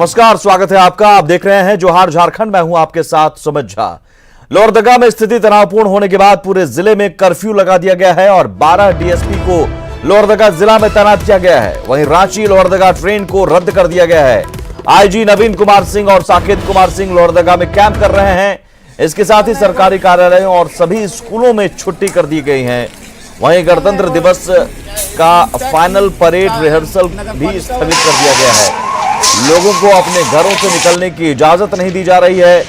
नमस्कार, स्वागत है आपका। आप देख रहे हैं जोहार झारखंड। मैं हूं आपके साथ सुमित झा। लोहरदगा में स्थिति तनावपूर्ण होने के बाद पूरे जिले में कर्फ्यू लगा दिया गया है और 12 डीएसपी को लोहरदगा जिला में तैनात किया गया है। वहीं रांची लोहरदगा ट्रेन को रद्द कर दिया गया है। आईजी नवीन कुमार सिंह और साकेत कुमार सिंह लोहरदगा में कैंप कर रहे हैं। इसके साथ ही सरकारी कार्यालयों और सभी स्कूलों में छुट्टी कर दी गई है। वहीं गणतंत्र दिवस का फाइनल परेड रिहर्सल भी स्थगित कर दिया गया है। लोगों को अपने घरों से निकलने की इजाजत नहीं दी जा रही है।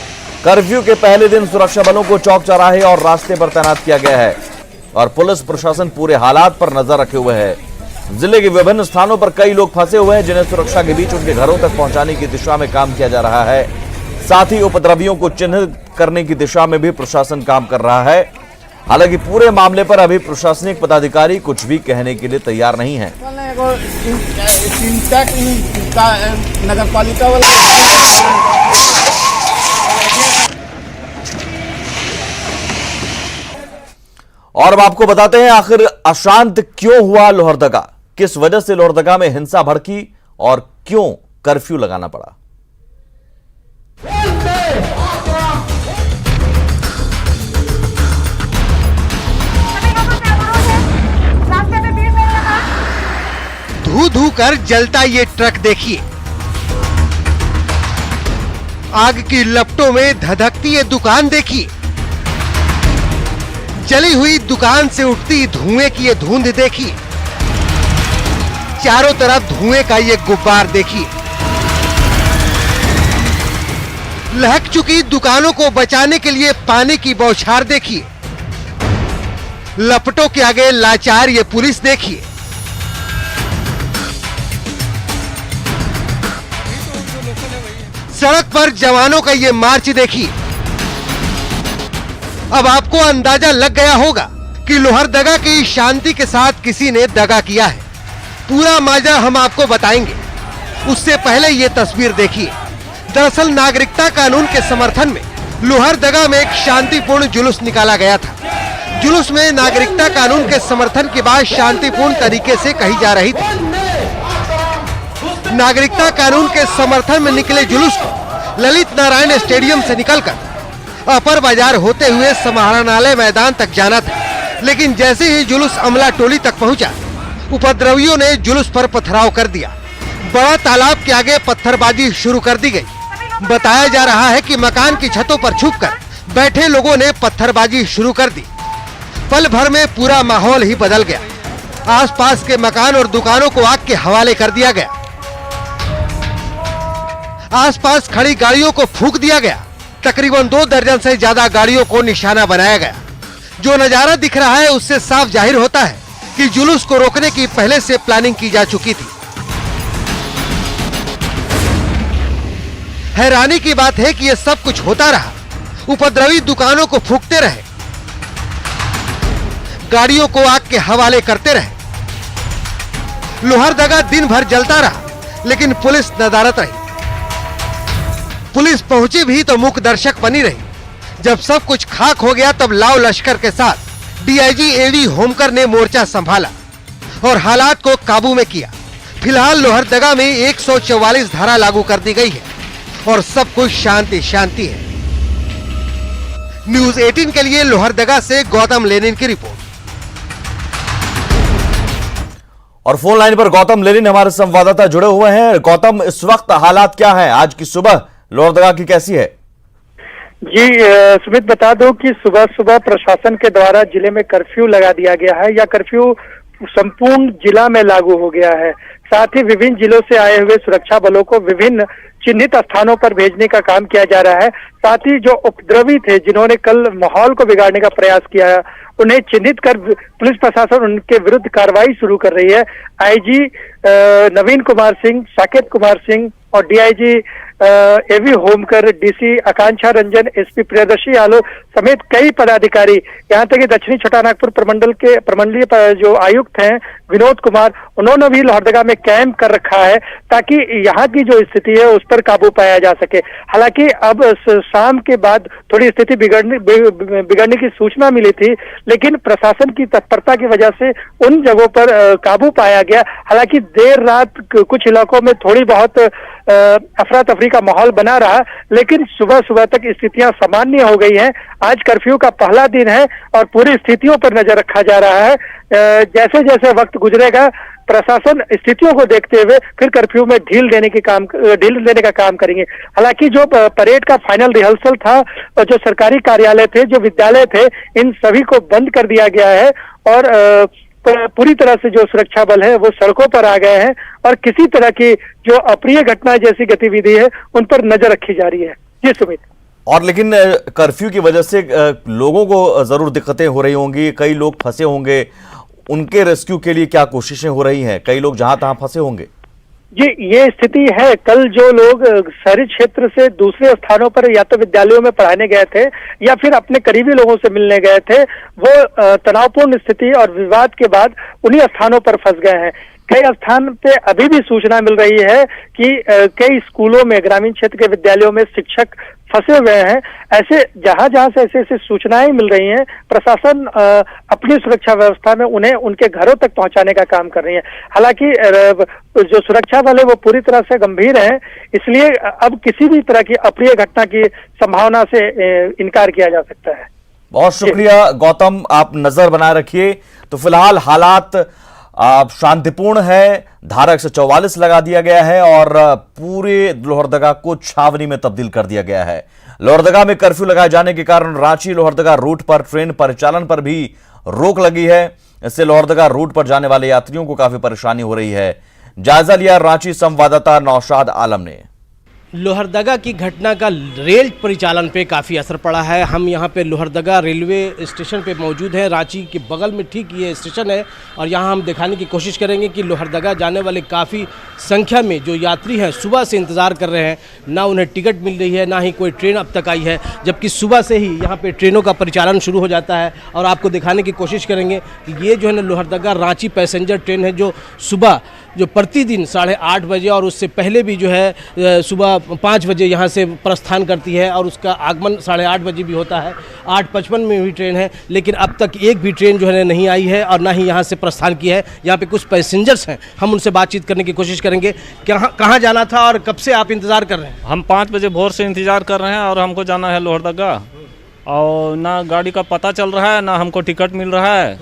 कर्फ्यू के पहले दिन सुरक्षा बलों को चौक चौराहे और रास्ते पर तैनात किया गया है और पुलिस प्रशासन पूरे हालात पर नजर रखे हुए है। जिले के विभिन्न स्थानों पर कई लोग फंसे हुए हैं, जिन्हें सुरक्षा के बीच उनके घरों तक पहुंचाने की दिशा में काम किया जा रहा है। साथ ही उपद्रवियों को चिन्हित करने की दिशा में भी प्रशासन काम कर रहा है। हालांकि पूरे मामले पर अभी प्रशासनिक पदाधिकारी कुछ भी कहने के लिए तैयार नहीं है। नगर पालिका वाला और अब आपको बताते हैं आखिर अशांत क्यों हुआ लोहरदगा, किस वजह से लोहरदगा में हिंसा भड़की और क्यों कर्फ्यू लगाना पड़ा। धू धू कर जलता ये ट्रक देखिए। आग की लपटों में धधकती ये दुकान देखिए। जली हुई दुकान से उठती धुएं की ये धुंध देखिए। चारों तरफ धुएं का ये गुब्बार देखिए। लहक चुकी दुकानों को बचाने के लिए पानी की बौछार देखिए। लपटों के आगे लाचार ये पुलिस देखिए। सड़क पर जवानों का ये मार्च देखिए। अब आपको अंदाजा लग गया होगा कि लोहरदगा की शांति के साथ किसी ने दगा किया है। पूरा माजरा हम आपको बताएंगे। उससे पहले ये तस्वीर देखिए। दरअसल नागरिकता कानून के समर्थन में लोहरदगा में एक शांतिपूर्ण जुलूस निकाला गया था। जुलूस में नागरिकता कानून के समर्थन की बात शांतिपूर्ण तरीके से कही जा रही थी। नागरिकता कानून के समर्थन में निकले जुलूस को ललित नारायण स्टेडियम से निकलकर अपर बाजार होते हुए समाहरणालय मैदान तक जाना था, लेकिन जैसे ही जुलूस अमला टोली तक पहुंचा, उपद्रवियों ने जुलूस पर पथराव कर दिया। बड़ा तालाब के आगे पत्थरबाजी शुरू कर दी गई। बताया जा रहा है कि मकान की छतों पर छुपकर बैठे लोगों ने पत्थरबाजी शुरू कर दी। पल भर में पूरा माहौल ही बदल गया। आसपास के मकान और दुकानों को आग के हवाले कर दिया गया। आसपास खड़ी गाड़ियों को फूंक दिया गया। तकरीबन 2 दर्जन से ज्यादा गाड़ियों को निशाना बनाया गया। जो नजारा दिख रहा है उससे साफ जाहिर होता है कि जुलूस को रोकने की पहले से प्लानिंग की जा चुकी थी। हैरानी की बात है कि यह सब कुछ होता रहा। उपद्रवी दुकानों को फूंकते रहे, गाड़ियों को आग के हवाले करते रहे। लोहरदगा दिन भर जलता रहा, लेकिन पुलिस नदारत रही। पुलिस पहुंची भी तो मूक दर्शक बनी रही। जब सब कुछ खाक हो गया तब लाव लश्कर के साथ डीआईजी एडी होमकर ने मोर्चा संभाला और हालात को काबू में किया। फिलहाल लोहरदगा में 144 धारा लागू कर दी गई है और सब कुछ शांति शांति है। न्यूज़ 18 के लिए लोहरदगा से गौतम लेनिन की रिपोर्ट। और फोन लाइन पर गौतम लेनिन हमारे संवाददाता जुड़े हुए हैं। गौतम, इस वक्त हालात क्या हैं? आज की सुबह लोहरदगा की कैसी है? जी सुमित, बता दो कि सुबह सुबह प्रशासन के द्वारा जिले में कर्फ्यू लगा दिया गया है। यह कर्फ्यू संपूर्ण जिला में लागू हो गया है। साथ ही विभिन्न जिलों से आए हुए सुरक्षा बलों को विभिन्न चिन्हित स्थानों पर भेजने का काम किया जा रहा है। साथ ही जो उपद्रवी थे, जिन्होंने कल माहौल को बिगाड़ने का प्रयास किया, उन्हें चिन्हित कर पुलिस प्रशासन उनके विरुद्ध कार्रवाई शुरू कर रही है। आईजी नवीन कुमार सिंह, साकेत कुमार सिंह और DIG AV Homkar, DC Akanksha Ranjan, SP Priyadarshi Yadav समेत कई पदाधिकारी, यहाँ तक कि दक्षिणी छोटानागपुर प्रमंडलीय जो आयुक्त हैं विनोद कुमार, उन्होंने भी लोहरदगा में कैंप कर रखा है ताकि यहाँ की जो स्थिति है उस पर काबू पाया जा सके। हालांकि अब शाम के बाद थोड़ी स्थिति बिगड़ने की सूचना मिली थी, लेकिन प्रशासन की तत्परता की वजह से उन जगहों पर काबू पाया गया। हालांकि देर रात कुछ इलाकों में थोड़ी बहुत अफरा तफरी का माहौल बना रहा, लेकिन सुबह सुबह तक स्थितियां सामान्य हो गई हैं। आज कर्फ्यू का पहला दिन है और पूरी स्थितियों पर नजर रखा जा रहा है। जैसे जैसे वक्त गुजरेगा प्रशासन स्थितियों को देखते हुए फिर कर्फ्यू में ढील देने का काम करेंगे। हालांकि जो परेड का फाइनल रिहर्सल था, जो सरकारी कार्यालय थे, जो विद्यालय थे, इन सभी को बंद कर दिया गया है और पूरी तरह से जो सुरक्षा बल है वो सड़कों पर आ गए हैं और किसी तरह की जो अप्रिय घटना जैसी गतिविधि है उन पर नजर रखी जा रही है। जी सुमित। और लेकिन कर्फ्यू की वजह से लोगों को जरूर दिक्कतें हो रही होंगी, कई लोग फंसे होंगे, उनके रेस्क्यू के लिए क्या कोशिशें हो रही हैं? कई लोग जहां तहां फंसे होंगे। जी, ये स्थिति है। कल जो लोग शहरी क्षेत्र से दूसरे स्थानों पर या तो विद्यालयों में पढ़ाने गए थे या फिर अपने करीबी लोगों से मिलने गए थे, वो तनावपूर्ण स्थिति और विवाद के बाद उन्हीं स्थानों पर फंस गए हैं। कई स्थान पे अभी भी सूचना मिल रही है कि कई स्कूलों में, ग्रामीण क्षेत्र के विद्यालयों में शिक्षक फंसे हुए हैं। ऐसे जहां से ऐसे सूचनाएं मिल रही हैं, प्रशासन अपनी सुरक्षा व्यवस्था में उन्हें उनके घरों तक पहुंचाने का काम कर रही है। हालांकि जो सुरक्षा बल है वो पूरी तरह से गंभीर है, इसलिए अब किसी भी तरह की अप्रिय घटना की संभावना से इनकार किया जा सकता है। बहुत शुक्रिया गौतम, आप नजर बनाए रखिए। तो फिलहाल हालात शांतिपूर्ण है, धारा 144 लगा दिया गया है और पूरे लोहरदगा को छावनी में तब्दील कर दिया गया है। लोहरदगा में कर्फ्यू लगाए जाने के कारण रांची लोहरदगा रूट पर ट्रेन परिचालन पर भी रोक लगी है। इससे लोहरदगा रूट पर जाने वाले यात्रियों को काफी परेशानी हो रही है। जायजा लिया रांची संवाददाता नौशाद आलम ने। लोहरदगा की घटना का रेल परिचालन पे काफ़ी असर पड़ा है। हम यहाँ पे लोहरदगा रेलवे स्टेशन पे मौजूद हैं। रांची के बगल में ठीक ये स्टेशन है और यहाँ हम दिखाने की कोशिश करेंगे कि लोहरदगा जाने वाले काफ़ी संख्या में जो यात्री हैं सुबह से इंतज़ार कर रहे हैं, ना उन्हें टिकट मिल रही है, ना ही कोई ट्रेन अब तक आई है, जबकि सुबह से ही यहाँ पे ट्रेनों का परिचालन शुरू हो जाता है। और आपको दिखाने की कोशिश करेंगे कि ये जो है ना लोहरदगा रांची पैसेंजर ट्रेन है, जो सुबह जो प्रतिदिन 8:30 बजे और उससे पहले भी जो है सुबह 5 बजे यहाँ से प्रस्थान करती है और उसका आगमन 8:30 बजे भी होता है। 8:55 में भी ट्रेन है, लेकिन अब तक एक भी ट्रेन जो है नहीं आई है और ना ही यहाँ से प्रस्थान की है। यहाँ पे कुछ पैसेंजर्स हैं, हम उनसे बातचीत करने की कोशिश करेंगे। कहाँ जाना था और कब से आप इंतज़ार कर रहे हैं? हम 5 बजे भोर से इंतज़ार कर रहे हैं और हमको जाना है लोहरदगा, और ना गाड़ी का पता चल रहा है, ना हमको टिकट मिल रहा है।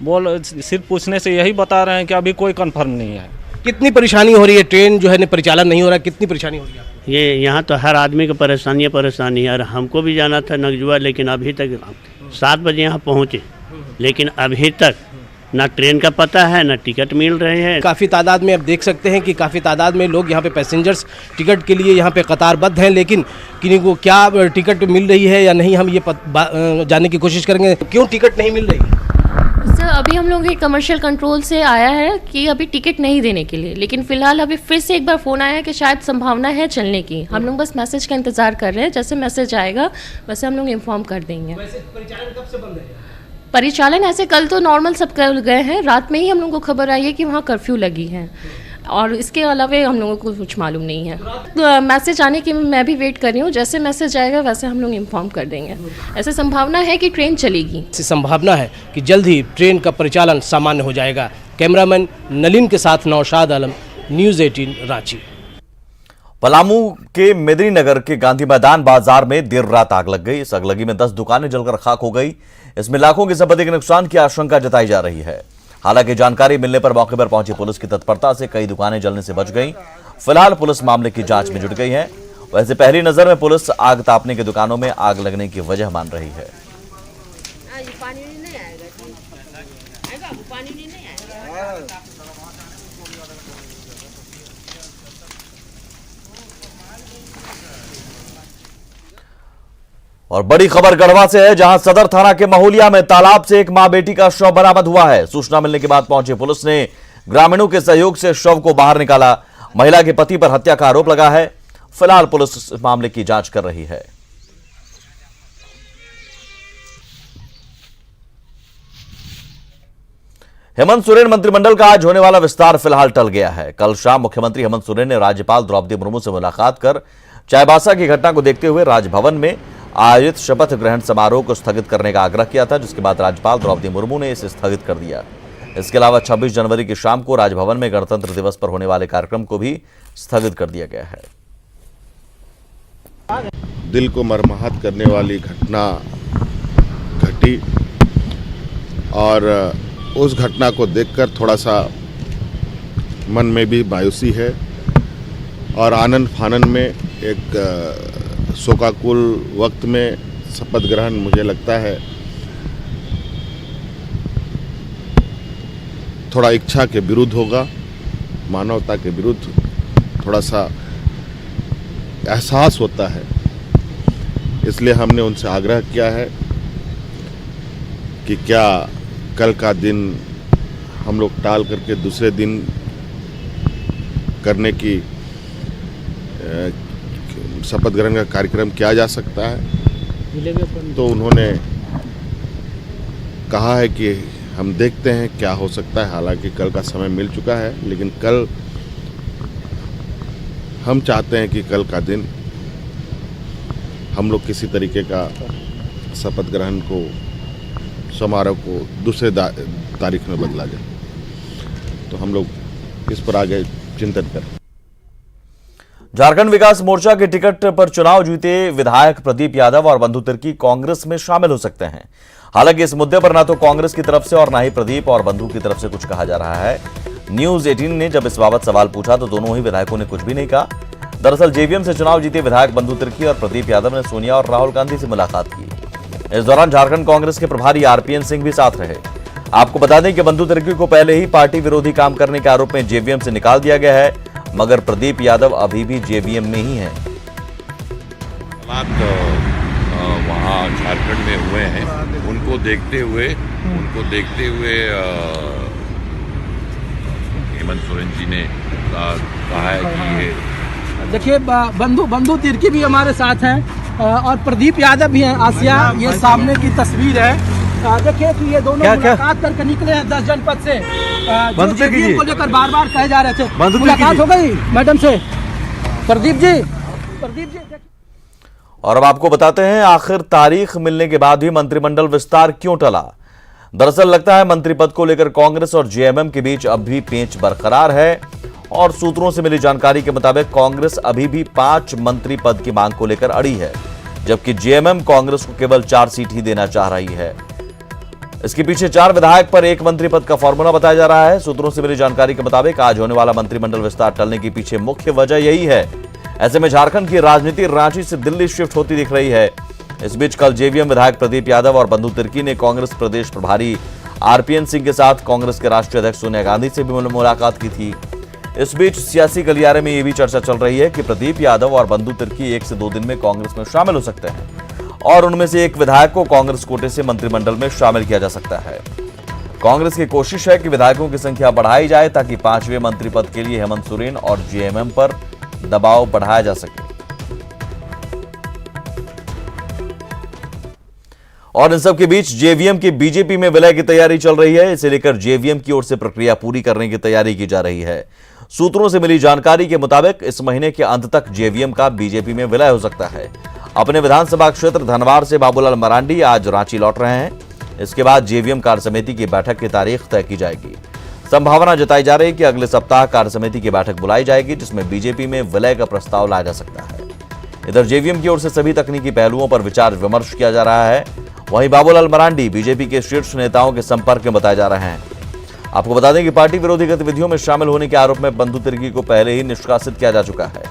सिर्फ पूछने से यही बता रहे हैं कि अभी कोई कंफर्म नहीं है। कितनी परेशानी हो रही है? ट्रेन जो है परिचालन नहीं हो रहा, कितनी परेशानी हो रही है? ये यहाँ तो हर आदमी की परेशानी है। और हमको भी जाना था नगजुआ, लेकिन अभी तक 7 बजे यहाँ पहुँचे, लेकिन अभी तक ना ट्रेन का पता है, ना टिकट मिल रहे हैं। काफ़ी तादाद में आप देख सकते हैं कि काफ़ी तादाद में लोग यहाँ पे पैसेंजर्स टिकट के लिए यहाँ पे कतारबद्ध हैं, लेकिन किन्हीं को क्या टिकट मिल रही है या नहीं, हम ये जानने की कोशिश करेंगे। क्यों टिकट नहीं मिल रही है? सर, अभी हम लोग कमर्शियल कंट्रोल से आया है कि अभी टिकट नहीं देने के लिए, लेकिन फिलहाल अभी फिर से एक बार फ़ोन आया है कि शायद संभावना है चलने की। हम लोग बस मैसेज का इंतज़ार कर रहे हैं, जैसे मैसेज आएगा वैसे हम लोग इन्फॉर्म कर देंगे। परिचालन कब से बंद है? परिचालन ऐसे कल तो नॉर्मल सब कर गए हैं, रात में ही हम लोग को खबर आई है कि वहाँ कर्फ्यू लगी है और इसके अलावा हम लोगों को कुछ मालूम नहीं है। तो मैसेज आने की मैं भी वेट कर रही हूँ, जैसे मैसेज आएगा वैसे हम लोग इन्फॉर्म कर देंगे। ऐसे संभावना है कि ट्रेन चलेगी। ऐसी संभावना है कि जल्द ही ट्रेन का परिचालन सामान्य हो जाएगा। कैमरामैन नलिन के साथ नौशाद आलम, न्यूज़ 18 रांची। पलामू के मेदिनीनगर के गांधी मैदान बाजार में देर रात आग लग गई। इस आगलगी में 10 दुकानें जलकर खाक हो गई। इसमें लाखों की संपत्ति के नुकसान की आशंका जताई जा रही है। हालांकि जानकारी मिलने पर मौके पर पहुंची पुलिस की तत्परता से कई दुकानें जलने से बच गईं। फिलहाल पुलिस मामले की जांच में जुट गई है। वैसे पहली नजर में पुलिस आग तापने की दुकानों में आग लगने की वजह मान रही है। और बड़ी खबर गढ़वा से है, जहां सदर थाना के महुलिया में तालाब से एक मां बेटी का शव बरामद हुआ है। सूचना मिलने के बाद पहुंची पुलिस ने ग्रामीणों के सहयोग से शव को बाहर निकाला। महिला के पति पर हत्या का आरोप लगा है। फिलहाल पुलिस इस मामले की जांच कर रही है। हेमंत सोरेन मंत्रिमंडल का आज होने वाला विस्तार फिलहाल टल गया है। कल शाम मुख्यमंत्री हेमंत सोरेन ने राज्यपाल द्रौपदी मुर्मू से मुलाकात कर चाईबासा की घटना को देखते हुए राजभवन में आयोजित शपथ ग्रहण समारोह को स्थगित करने का आग्रह किया था, जिसके बाद राज्यपाल द्रौपदी मुर्मू ने इसे स्थगित कर दिया। इसके अलावा 26 जनवरी की शाम को राजभवन में गणतंत्र दिवस पर होने वाले कार्यक्रम को भी स्थगित कर दिया गया है। दिल को मरम्मत करने वाली घटना घटी और उस घटना को देखकर थोड़ा सा मन में भी मायूसी है और आनंद फानन में एक शोकाकुल वक्त में शपथ ग्रहण मुझे लगता है थोड़ा इच्छा के विरुद्ध होगा, मानवता के विरुद्ध थोड़ा सा एहसास होता है। इसलिए हमने उनसे आग्रह किया है कि क्या कल का दिन हम लोग टाल करके दूसरे दिन करने की शपथ ग्रहण का कार्यक्रम किया जा सकता है। तो उन्होंने कहा है कि हम देखते हैं क्या हो सकता है। हालांकि कल का समय मिल चुका है, लेकिन कल हम चाहते हैं कि कल का दिन हम लोग किसी तरीके का शपथ ग्रहण को समारोह को दूसरे तारीख में बदला जाए। तो हम लोग इस पर आगे चिंतन करें। झारखंड विकास मोर्चा के टिकट पर चुनाव जीते विधायक प्रदीप यादव और बंधु तिर्की कांग्रेस में शामिल हो सकते हैं। हालांकि इस मुद्दे पर ना तो कांग्रेस की तरफ से और ना ही प्रदीप और बंधु की तरफ से कुछ कहा जा रहा है। न्यूज 18 ने जब इस बाबत सवाल पूछा तो दोनों ही विधायकों ने कुछ भी नहीं कहा। दरअसल जेवीएम से चुनाव जीते विधायक बंधु तिर्की और प्रदीप यादव ने सोनिया और राहुल गांधी से मुलाकात की। इस दौरान झारखंड कांग्रेस के प्रभारी आरपीएन सिंह भी साथ रहे। आपको बता दें कि बंधु तिर्की को पहले ही पार्टी विरोधी काम करने के आरोप में जेवीएम से निकाल दिया गया है, मगर प्रदीप यादव अभी भी जेवीएम में ही हैं। वहाँ झारखंड में हुए हैं, उनको देखते हुए हेमंत सोरेन जी ने कहा है कि ये देखिए बंधु तिर्की भी हमारे साथ हैं और प्रदीप यादव भी हैं। आसिया ये सामने की तस्वीर है। देखिए कि ये दोनों मुलाकात करके निकले हैं 10 जनपद से। जो को लेकर बार-बार कहे जा रहे थे। मुलाकात हो गई मैडम से। प्रदीप जी और अब आपको बताते हैं आखिर तारीख मिलने के बाद भी मंत्रिमंडल विस्तार क्यों टला। दरअसल लगता है मंत्री पद को लेकर कांग्रेस और जेएमएम के बीच अब भी पेंच बरकरार है और सूत्रों से मिली जानकारी के मुताबिक कांग्रेस अभी भी 5 मंत्री पद की मांग को लेकर अड़ी है, जबकि जेएमएम कांग्रेस को केवल 4 सीट ही देना चाह रही है। इसके पीछे 4 विधायक पर 1 मंत्री पद का फॉर्मूला बताया जा रहा है। सूत्रों से मिली जानकारी के मुताबिक आज होने वाला मंत्रिमंडल विस्तार टलने के पीछे मुख्य वजह यही है। ऐसे में झारखंड की राजनीति रांची से दिल्ली शिफ्ट होती दिख रही है। इस बीच कल जेवीएम विधायक प्रदीप यादव और बंधु तिर्की ने कांग्रेस प्रदेश प्रभारी आरपीएन सिंह के साथ कांग्रेस के राष्ट्रीय अध्यक्ष सोनिया गांधी से भी मुलाकात की थी। इस बीच सियासी गलियारे में यह भी चर्चा चल रही है कि प्रदीप यादव और बंधु तिर्की 1 से 2 दिन में कांग्रेस में शामिल हो सकते हैं और उनमें से एक विधायक को कांग्रेस कोटे से मंत्रिमंडल में शामिल किया जा सकता है। कांग्रेस की कोशिश है कि विधायकों की संख्या बढ़ाई जाए ताकि 5वें मंत्री पद के लिए हेमंत सोरेन और जेएमएम पर दबाव बढ़ाया जा सके। और इन सब के बीच जेवीएम की बीजेपी में विलय की तैयारी चल रही है। इसे लेकर जेवीएम की ओर से प्रक्रिया पूरी करने की तैयारी की जा रही है। सूत्रों से मिली जानकारी के मुताबिक इस महीने के अंत तक जेवीएम का बीजेपी में विलय हो सकता है। अपने विधानसभा क्षेत्र धनवार से बाबूलाल मरांडी आज रांची लौट रहे हैं। इसके बाद जेवीएम कार्य समिति की बैठक की तारीख तय की जाएगी। संभावना जताई जा रही है कि अगले सप्ताह कार्य समिति की बैठक बुलाई जाएगी, जिसमें बीजेपी में विलय का प्रस्ताव लाया जा सकता है। इधर जेवीएम की ओर से सभी तकनीकी पहलुओं पर विचार विमर्श किया जा रहा है। वहीं बाबूलाल मरांडी बीजेपी के शीर्ष नेताओं के संपर्क में बताए जा रहे हैं। आपको बता दें कि पार्टी विरोधी गतिविधियों में शामिल होने के आरोप में बंधु तिर्की को पहले ही निष्कासित किया जा चुका है।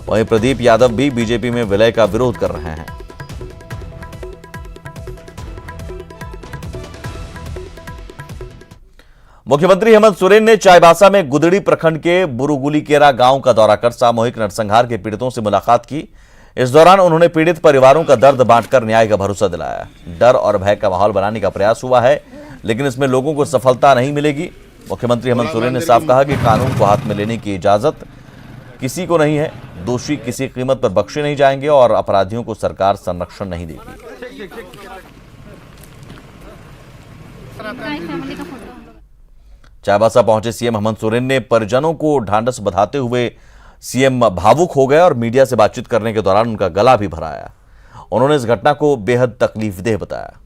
वहीं प्रदीप यादव भी बीजेपी में विलय का विरोध कर रहे हैं। मुख्यमंत्री हेमंत सोरेन ने चाईबासा में गुदड़ी प्रखंड के बुरुगुलीकेरा गांव का दौरा कर सामूहिक नरसंहार के पीड़ितों से मुलाकात की। इस दौरान उन्होंने पीड़ित परिवारों का दर्द बांटकर न्याय का भरोसा दिलाया। डर और भय का माहौल बनाने का प्रयास हुआ है, लेकिन इसमें लोगों को सफलता नहीं मिलेगी। मुख्यमंत्री हेमंत सोरेन ने साफ कहा कि कानून को हाथ में लेने की इजाजत किसी को नहीं है। दोषी किसी कीमत पर बख्शे नहीं जाएंगे और अपराधियों को सरकार संरक्षण नहीं देगी। चाईबासा पहुंचे सीएम हेमंत सोरेन ने परिजनों को ढांढस बंधाते हुए सीएम भावुक हो गए और मीडिया से बातचीत करने के दौरान उनका गला भी भराया। उन्होंने इस घटना को बेहद तकलीफदेह बताया।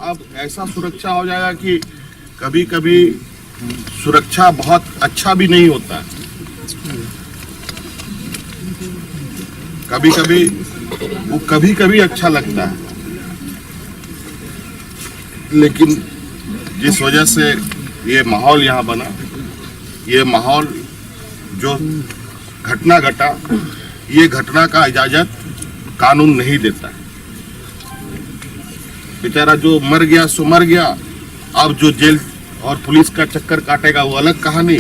अब ऐसा सुरक्षा हो जाएगा कि कभी कभी सुरक्षा बहुत अच्छा भी नहीं होता है, कभी कभी अच्छा लगता है, लेकिन जिस वजह से ये माहौल यहाँ बना, ये माहौल जो घटना घटा, ये घटना का इजाजत कानून नहीं देता। बेचारा जो मर गया सो मर गया, अब जो जेल और पुलिस का चक्कर काटेगा वो अलग कहानी।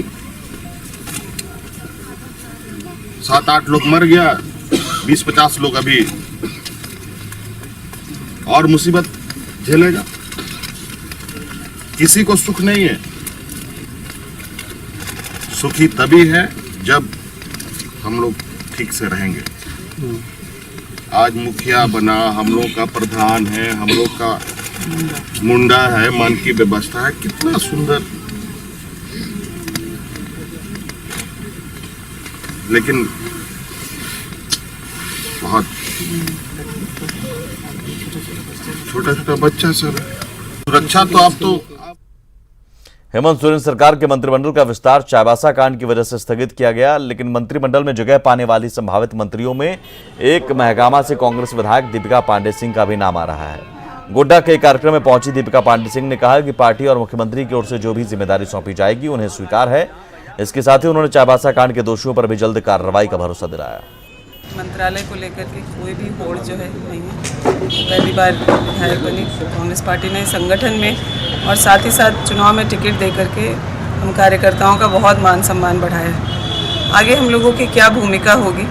7-8 लोग मर गया, 20-50 लोग अभी और मुसीबत झेलेगा। किसी को सुख नहीं है। सुखी तभी है जब हम लोग ठीक से रहेंगे। आज मुखिया बना, हम लोग का प्रधान है, हम लोग का मुंडा है, मन की व्यवस्था है, कितना सुंदर, लेकिन बहुत छोटा छोटा बच्चा सर। सुरक्षा तो आप तो हेमंत सोरेन सरकार के मंत्रिमंडल का विस्तार चाईबासा कांड की वजह से स्थगित किया गया, लेकिन मंत्रिमंडल में जगह पाने वाली संभावित मंत्रियों में एक महगामा से कांग्रेस विधायक दीपिका पांडे सिंह का भी नाम आ रहा है। गोड्डा के कार्यक्रम में पहुंची दीपिका पांडे सिंह ने कहा कि पार्टी और मुख्यमंत्री की ओर से जो भी जिम्मेदारी सौंपी जाएगी उन्हें स्वीकार है। इसके साथ ही उन्होंने चाईबासा कांड के दोषियों पर भी जल्द कार्रवाई का भरोसा दिलाया। मंत्रालय को लेकर के कोई भी होड़ जो है नहीं है। पहली बार विधायक बनी कांग्रेस पार्टी ने संगठन में, और साथ ही साथ चुनाव में टिकट दे करके हम कार्यकर्ताओं का बहुत मान सम्मान बढ़ाया है। आगे हम लोगों की क्या भूमिका होगी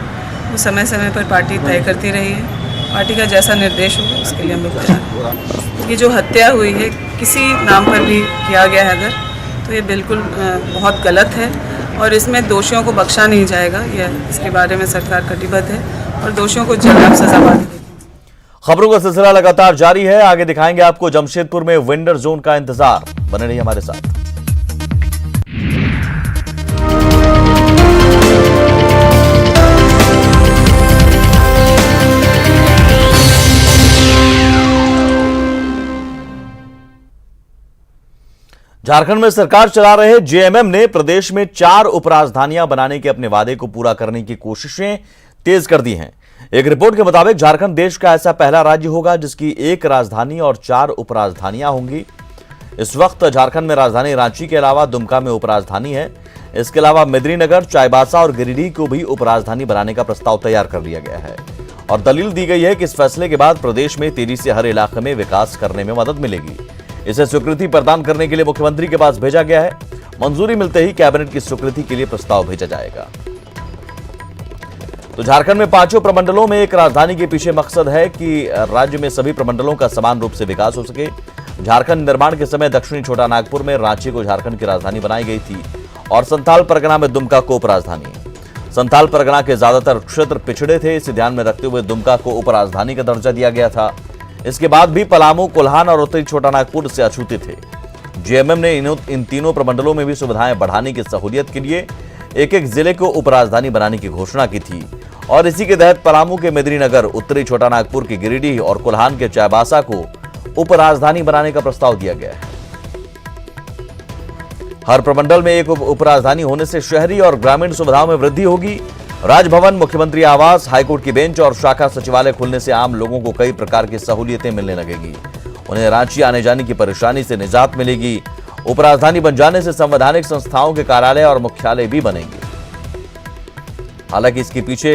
वो समय समय पर पार्टी तय करती रही है। पार्टी का जैसा निर्देश होगा उसके लिए हम लोग तैयार हैं। ये जो हत्या हुई है किसी नाम पर भी किया गया है अगर, तो ये बिल्कुल बहुत गलत है और इसमें दोषियों को बख्शा नहीं जाएगा। इसके बारे में सरकार कटिबद्ध है और दोषियों को जल्द सजा पाएगी। खबरों का सिलसिला लगातार जारी है। आगे दिखाएंगे आपको जमशेदपुर में वेंडर जोन का इंतजार। बने रहिए हमारे साथ। झारखंड में सरकार चला रहे जेएमएम ने प्रदेश में 4 उपराजधानियां बनाने के अपने वादे को पूरा करने की कोशिशें तेज कर दी हैं। एक रिपोर्ट के मुताबिक झारखंड देश का ऐसा पहला राज्य होगा जिसकी 1 राजधानी और 4 उपराजधानियां होंगी। इस वक्त झारखंड में राजधानी रांची के अलावा दुमका में उपराजधानी है। इसके अलावा मेदिनीनगर, चाईबासा और गिरिडीह को भी उपराजधानी बनाने का प्रस्ताव तैयार कर लिया गया है और दलील दी गई है कि इस फैसले के बाद प्रदेश में तेजी से हर इलाके में विकास करने में मदद मिलेगी। इसे स्वीकृति प्रदान करने के लिए मुख्यमंत्री के पास भेजा गया है। मंजूरी मिलते ही कैबिनेट की स्वीकृति के लिए प्रस्ताव भेजा जाएगा। तो झारखंड में 5 प्रमंडलों में एक राजधानी के पीछे मकसद है कि राज्य में सभी प्रमंडलों का समान रूप से विकास हो सके। झारखंड निर्माण के समय दक्षिणी छोटा नागपुर में रांची को झारखंड की राजधानी बनाई गई थी और संथाल परगना में दुमका को उपराजधानी। संथाल परगना के ज्यादातर क्षेत्र पिछड़े थे, इसे ध्यान में रखते हुए दुमका को उपराजधानी का दर्जा दिया गया था। इसके बाद भी पलामू, कोल्हान और उत्तरी छोटा नागपुर से अछूते थे। जेएमएम ने इन तीनों प्रमंडलों में भी सुविधाएं बढ़ाने की सहूलियत के लिए एक जिले को उपराजधानी बनाने की घोषणा की थी और इसी के तहत पलामू के मेदिनीनगर, उत्तरी छोटा नागपुर के गिरिडीह और कोल्हान के चाईबासा को उपराजधानी बनाने का प्रस्ताव दिया गया है। हर प्रमंडल में एक उपराजधानी होने से शहरी और ग्रामीण सुविधाओं में वृद्धि होगी। राजभवन, मुख्यमंत्री आवास, हाईकोर्ट की बेंच और शाखा सचिवालय खुलने से आम लोगों को कई प्रकार की सहूलियतें मिलने लगेगी। उन्हें रांची आने जाने की परेशानी से निजात मिलेगी। उपराजधानी बन जाने से संवैधानिक संस्थाओं के कार्यालय और मुख्यालय भी बनेंगे। हालांकि इसके पीछे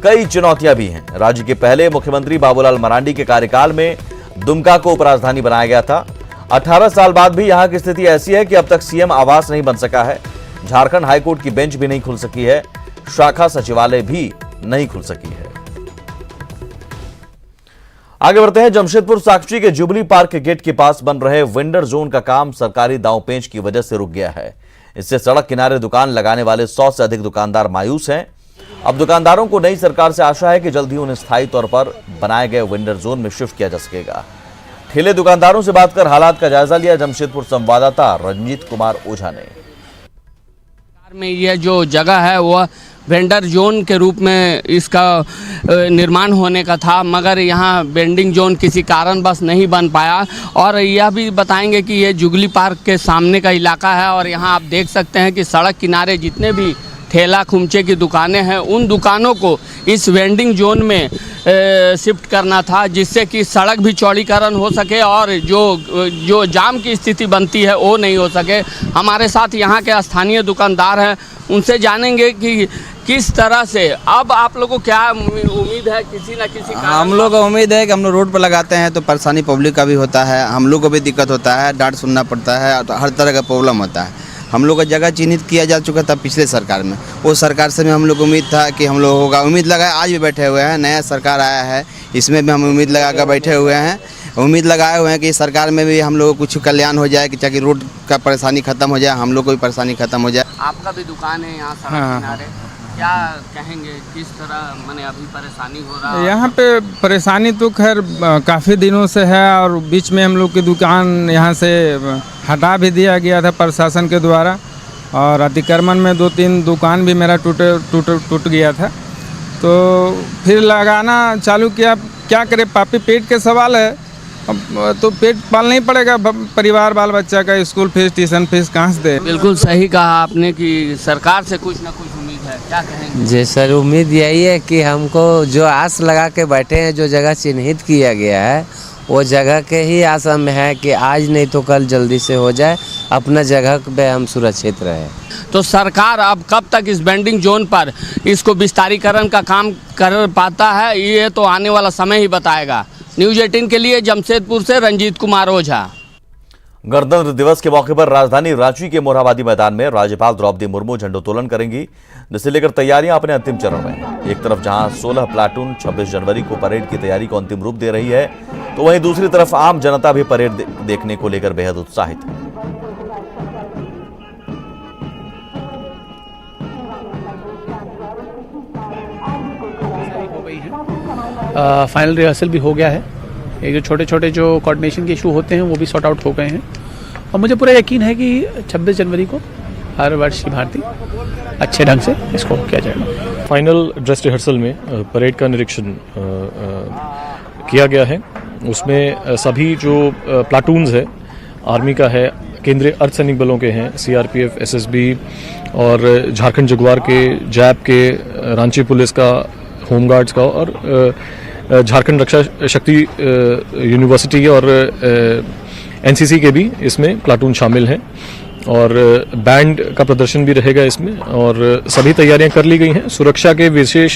कई चुनौतियां भी हैं। राज्य के पहले मुख्यमंत्री बाबूलाल मरांडी के कार्यकाल में दुमका को उपराजधानी बनाया गया था। 18 साल बाद भी यहां की स्थिति ऐसी है कि अब तक सीएम आवास नहीं बन सका है। झारखंड हाईकोर्ट की बेंच भी नहीं खुल सकी है। शाखा सचिवालय भी नहीं खुल सकी है। आगे बढ़ते हैं। जमशेदपुर साकची के जुबली पार्क के गेट के पास बन रहे वेंडर जोन का काम सरकारी दांव पेंच की वजह से रुक गया है। इससे सड़क किनारे दुकान लगाने वाले 100 से अधिक दुकानदार मायूस हैं। अब दुकानदारों को नई सरकार से आशा है कि जल्द ही उन्हें स्थायी तौर पर बनाए गए वेंडर जोन में शिफ्ट किया जा सकेगा। ठेले दुकानदारों से बात कर हालात का जायजा लिया जमशेदपुर संवाददाता रंजीत कुमार ओझा ने। में यह जो जगह है वह वेंडर जोन के रूप में इसका निर्माण होने का था, मगर यहाँ वेंडिंग जोन किसी कारणवश नहीं बन पाया। और यह भी बताएंगे कि ये जुगली पार्क के सामने का इलाका है और यहाँ आप देख सकते हैं कि सड़क किनारे जितने भी ठेला खुमचे की दुकानें हैं उन दुकानों को इस वेंडिंग जोन में शिफ्ट करना था, जिससे कि सड़क भी चौड़ीकरण हो सके और जो जाम की स्थिति बनती है वो नहीं हो सके। हमारे साथ यहाँ के स्थानीय दुकानदार हैं, उनसे जानेंगे कि किस तरह से अब आप लोगों को क्या उम्मीद है। किसी न किसी हम लोग को उम्मीद है कि हम लोग रोड पर लगाते हैं तो परेशानी पब्लिक का भी होता है, हम लोग को भी दिक्कत होता है, डांट सुनना पड़ता है, तो हर तरह का प्रॉब्लम होता है। हम लोग का जगह चिन्हित किया जा चुका था पिछले सरकार में, उस सरकार से भी हम लोग को उम्मीद था कि हम लोगों का उम्मीद लगा, आज भी बैठे हुए हैं। नया सरकार आया है, इसमें भी हम उम्मीद लगा कर बैठे हुए हैं, उम्मीद लगाए हुए हैं कि सरकार में भी हम लोग को कुछ कल्याण हो जाए, कि ताकि रोड का परेशानी खत्म हो जाए, हम लोग को भी परेशानी खत्म हो जाए। आपका भी दुकान है यहाँ सड़क किनारे, क्या कहेंगे किस तरह मैंने अभी परेशानी हो रहा है? यहाँ पे परेशानी तो खैर काफ़ी दिनों से है और बीच में हम लोग की दुकान यहाँ से हटा भी दिया गया था प्रशासन के द्वारा, और अतिक्रमण में 2-3 दुकान भी मेरा टूट गया था। तो फिर लगाना चालू किया, क्या करे, पापी पेट के सवाल है, अब तो पेट पालना ही पड़ेगा, परिवार बाल बच्चा का स्कूल फीस ट्यूशन फीस कहाँ से दे। बिल्कुल सही कहा आपने कि सरकार से कुछ ना कुछ उम्मीद है, क्या कहेंगे? जी सर, उम्मीद यही है कि हमको जो आस लगा के बैठे हैं, जो जगह चिन्हित किया गया है वो जगह के ही आशा में है कि आज नहीं तो कल जल्दी से हो जाए, अपना जगह पे हम सुरक्षित रहे। तो सरकार अब कब तक इस वेंडिंग जोन पर इसको विस्तारीकरण का काम कर पाता है, ये तो आने वाला समय ही बताएगा। न्यूज़ 18 के लिए जमशेदपुर से रंजीत कुमार ओझा। गणतंत्र दिवस के मौके पर राजधानी रांची के मोरहाबादी मैदान में राज्यपाल द्रौपदी मुर्मू झंडोत्तोलन करेंगी, जिसे लेकर तैयारियां अपने अंतिम चरण में। एक तरफ जहां 16 प्लाटून 26 जनवरी को परेड की तैयारी को अंतिम रूप दे रही है, तो वहीं दूसरी तरफ आम जनता भी परेड देखने को लेकर बेहद उत्साहित है। फाइनल रिहर्सल भी हो गया है, ये जो छोटे छोटे जो कोऑर्डिनेशन के इशू होते हैं वो भी सॉर्ट आउट हो गए हैं, और मुझे पूरा यकीन है कि 26 जनवरी को हर वर्ष की भांति अच्छे ढंग से इसको किया जाएगा। फाइनल ड्रेस रिहर्सल में परेड का निरीक्षण किया गया है। उसमें सभी जो प्लाटून्स है, आर्मी का है, केंद्रीय अर्धसैनिक बलों के हैं, सीआरपीएफ, एसएसबी और झारखंड जगुआर के, जैप के, रांची पुलिस का, होमगार्ड्स का और झारखंड रक्षा शक्ति यूनिवर्सिटी और एनसीसी के भी इसमें प्लाटून शामिल हैं, और बैंड का प्रदर्शन भी रहेगा इसमें, और सभी तैयारियां कर ली गई हैं। सुरक्षा के विशेष